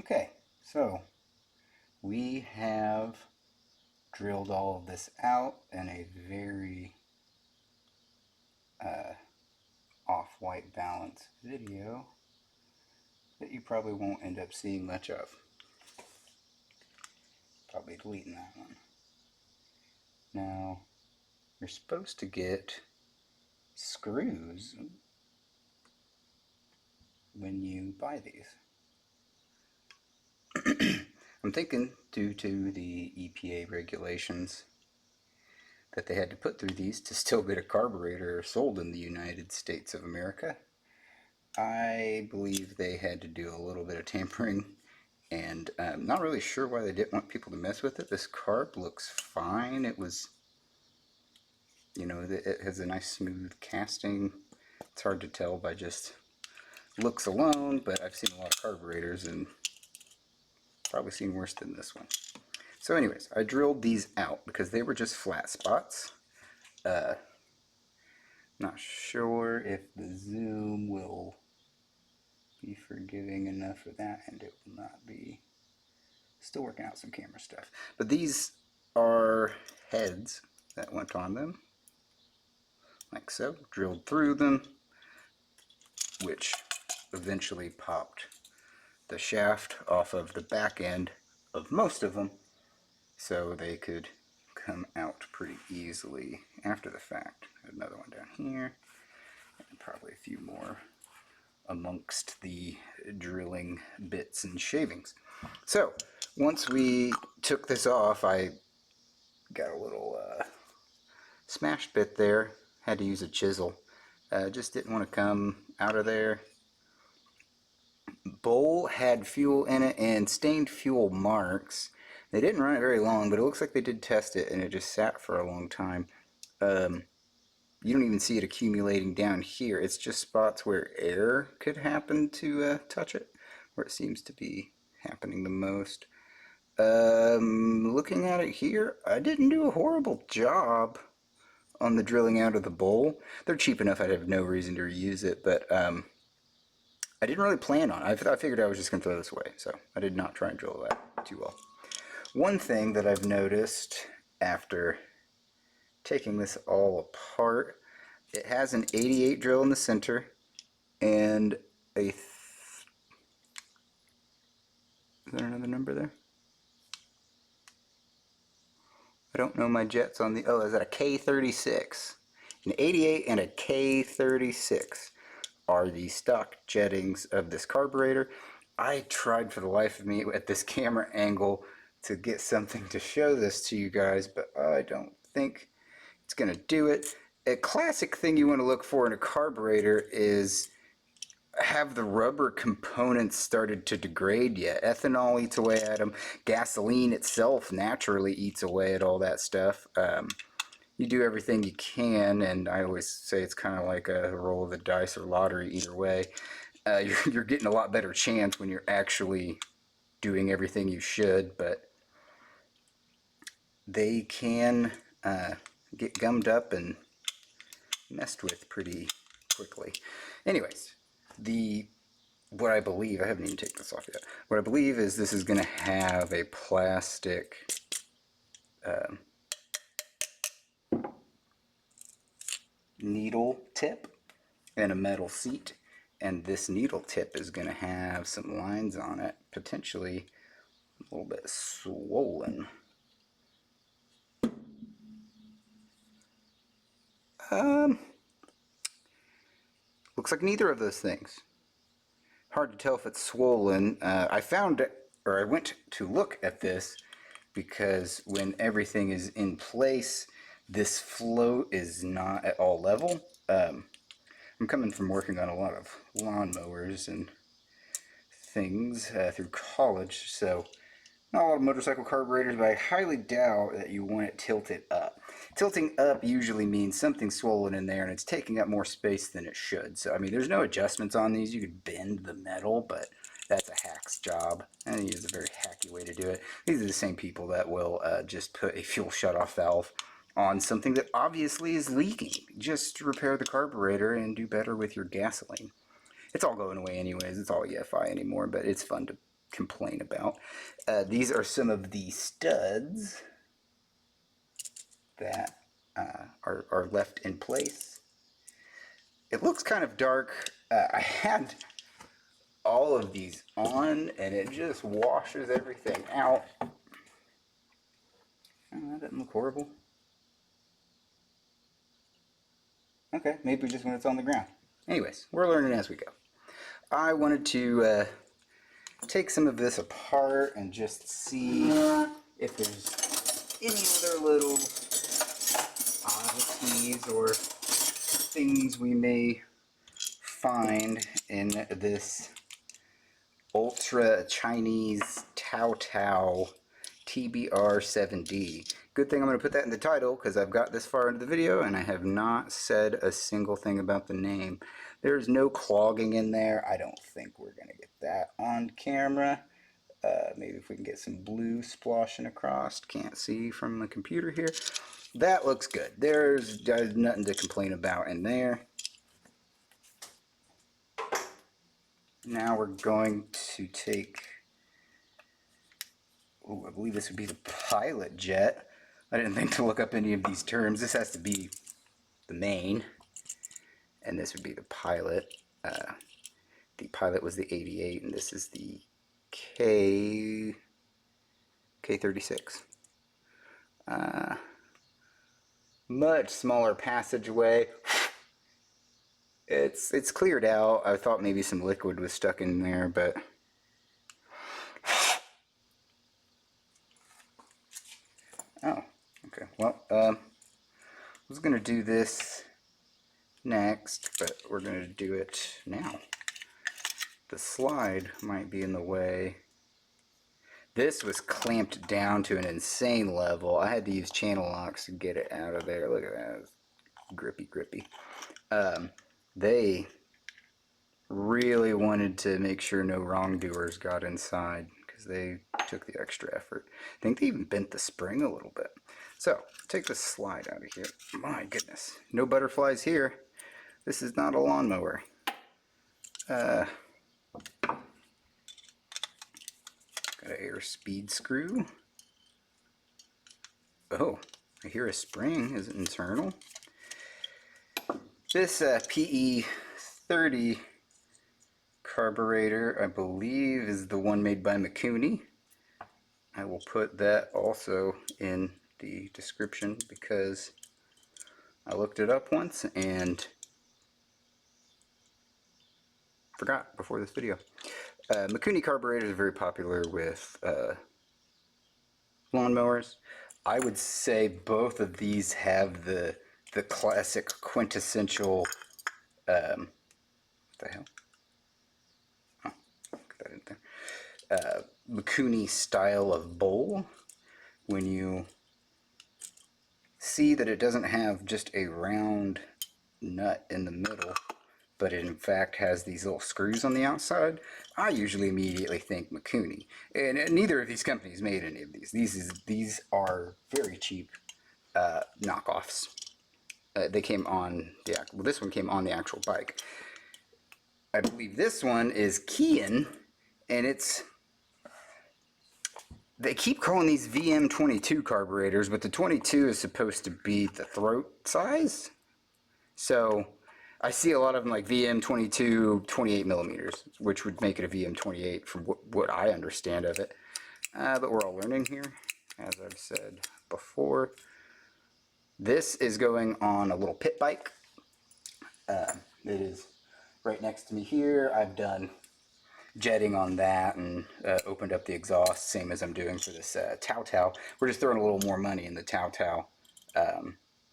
Okay, so we have drilled all of this out in a very off-white balance video that you probably won't end up seeing much of. Probably deleting that one. Now, you're supposed to get screws when you buy these. I'm thinking due to the EPA regulations that they had to put through these to still get a carburetor sold in the United States of America. I believe they had to do a little bit of tampering, and I'm not really sure why they didn't want people to mess with it. This carb looks fine. It was, you know, it has a nice smooth casting. It's hard to tell by just looks alone, but I've seen a lot of carburetors and probably seen worse than this one. So anyways, I drilled these out because they were just flat spots. Not sure if the zoom will be forgiving enough for that, and it will not be. Still working out some camera stuff. But these are heads that went on them, like so, drilled through them, which eventually popped the shaft off of the back end of most of them, so they could come out pretty easily after the fact. Another one down here, and probably a few more amongst the drilling bits and shavings. So once we took this off, I got a little smashed bit there, had to use a chisel. Just didn't want to come out of there. Bowl had fuel in it and stained fuel marks. They didn't run it very long, but it looks like they did test it and it just sat for a long time. You don't even see it accumulating down here. It's just spots where air could happen to touch it, where it seems to be happening the most. Looking at it here, I didn't do a horrible job on the drilling out of the bowl. They're cheap enough, I'd have no reason to reuse it, but I didn't really plan on it. I figured I was just going to throw this away, so I did not try and drill that too well. One thing that I've noticed after taking this all apart, it has an 88 drill in the center and a is there another number there? I don't know my jets on the, oh, is that a K36? An 88 and a K36 are the stock jettings of this carburetor. I tried for the life of me at this camera angle to get something to show this to you guys, but I don't think it's gonna do it. A classic thing you want to look for in a carburetor is have the rubber components started to degrade yet. Ethanol eats away at them. Gasoline itself naturally eats away at all that stuff. You do everything you can, and I always say it's kind of like a roll of the dice or lottery either way. You're getting a lot better chance when you're actually doing everything you should, but they can get gummed up and messed with pretty quickly. Anyways, what I believe, I haven't even taken this off yet, what I believe is this is going to have a plastic needle tip and a metal seat, and this needle tip is going to have some lines on it, potentially a little bit swollen. Looks like neither of those things. Hard to tell if it's swollen. I went to look at this because when everything is in place, this float is not at all level. I'm coming from working on a lot of lawnmowers and things through college, so not a lot of motorcycle carburetors, but I highly doubt that you want it tilted up. Tilting up usually means something's swollen in there and it's taking up more space than it should. So, I mean, there's no adjustments on these. You could bend the metal, but that's a hack's job. And it's a very hacky way to do it. These are the same people that will just put a fuel shutoff valve on something that obviously is leaking. Just repair the carburetor and do better with your gasoline. It's all going away anyways. It's all EFI anymore, but it's fun to complain about. These are some of the studs that are left in place. It looks kind of dark. I had all of these on and it just washes everything out. Oh, that doesn't look horrible. Okay, maybe just when it's on the ground. Anyways, we're learning as we go. I wanted to take some of this apart and just see if there's any other little oddities or things we may find in this ultra Chinese Taotao tbr7d. Good thing I'm going to put that in the title because I've got this far into the video and I have not said a single thing about the name. There's no clogging in there. I don't think we're going to get that on camera. Maybe if we can get some blue splashing across. Can't see from the computer here. That looks good. There's nothing to complain about in there. Now we're going to take, I believe this would be the pilot jet. I didn't think to look up any of these terms. This has to be the main, and this would be the pilot. The pilot was the 88, and this is the K36. Much smaller passageway. It's cleared out. I thought maybe some liquid was stuck in there, but oh, okay. Well, I was gonna do this next, but we're gonna do it now. The slide might be in the way. This was clamped down to an insane level. I had to use channel locks to get it out of there. Look at that. It's grippy. They really wanted to make sure no wrongdoers got inside because they took the extra effort. I think they even bent the spring a little bit. So, take the slide out of here. My goodness. No butterflies here. This is not a lawnmower. Got an air speed screw. Oh, I hear a spring. Is it internal? This PE30 carburetor, I believe, is the one made by Mikuni. I will put that also in the description because I looked it up once and forgot before this video. Mikuni carburetors are very popular with lawnmowers. I would say both of these have the classic quintessential what the hell? Oh, put that in there. Mikuni style of bowl. When you see that it doesn't have just a round nut in the middle, but it in fact has these little screws on the outside, I usually immediately think Mikuni. And neither of these companies made any of these. These are very cheap knockoffs. They came on the well, this one came on the actual bike. I believe this one is Kian, and they keep calling these VM22 carburetors, but the 22 is supposed to be the throat size. So I see a lot of them like VM22 28 millimeters, which would make it a VM28 from what I understand of it. But we're all learning here, as I've said before. This is going on a little pit bike. It is right next to me here. I've done jetting on that and opened up the exhaust, same as I'm doing for this Taotao. We're just throwing a little more money in the Taotao.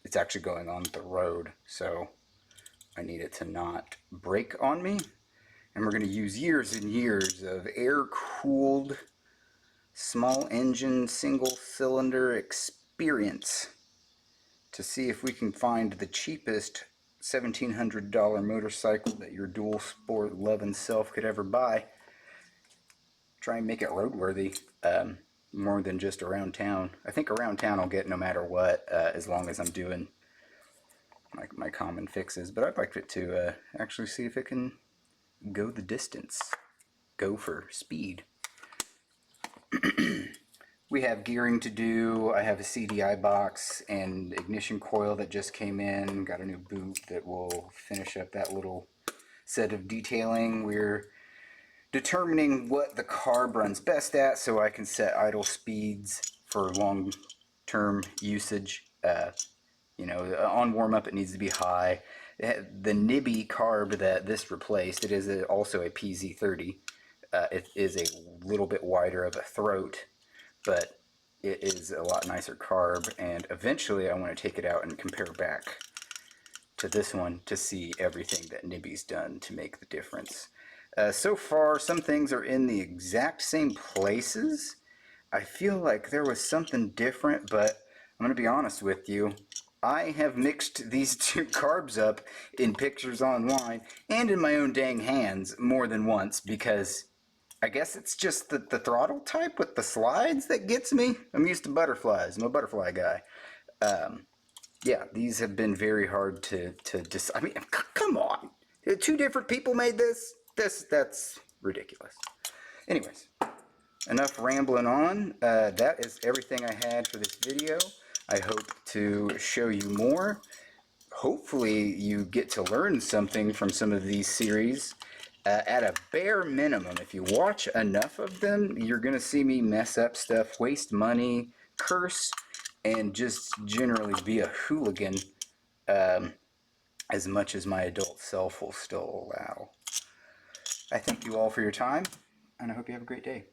It's actually going on the road, so I need it to not break on me. And we're going to use years and years of air-cooled, small engine, single cylinder experience to see if we can find the cheapest $1,700 motorcycle that your dual sport loving self could ever buy. Try and make it roadworthy, more than just around town. I think around town I'll get no matter what, as long as I'm doing my common fixes. But I'd like it to actually see if it can go the distance, go for speed. we have gearing to do. I have a CDI box and ignition coil that just came in. Got a new boot that will finish up that little set of detailing. We're determining what the carb runs best at so I can set idle speeds for long-term usage. On warm-up it needs to be high. The Nibbi carb that this replaced, it is also a PZ30. It is a little bit wider of a throat, but it is a lot nicer carb, and eventually I want to take it out and compare back to this one to see everything that Nibbi's done to make the difference. So far, some things are in the exact same places. I feel like there was something different, but I'm going to be honest with you. I have mixed these two carbs up in pictures online and in my own dang hands more than once because I guess it's just the throttle type with the slides that gets me. I'm used to butterflies. I'm a butterfly guy. Yeah, these have been very hard to decide. I mean, come on. Two different people made this? That's ridiculous. Anyways, enough rambling on. That is everything I had for this video. I hope to show you more. Hopefully you get to learn something from some of these series. At a bare minimum, if you watch enough of them, you're going to see me mess up stuff, waste money, curse, and just generally be a hooligan as much as my adult self will still allow. I thank you all for your time, and I hope you have a great day.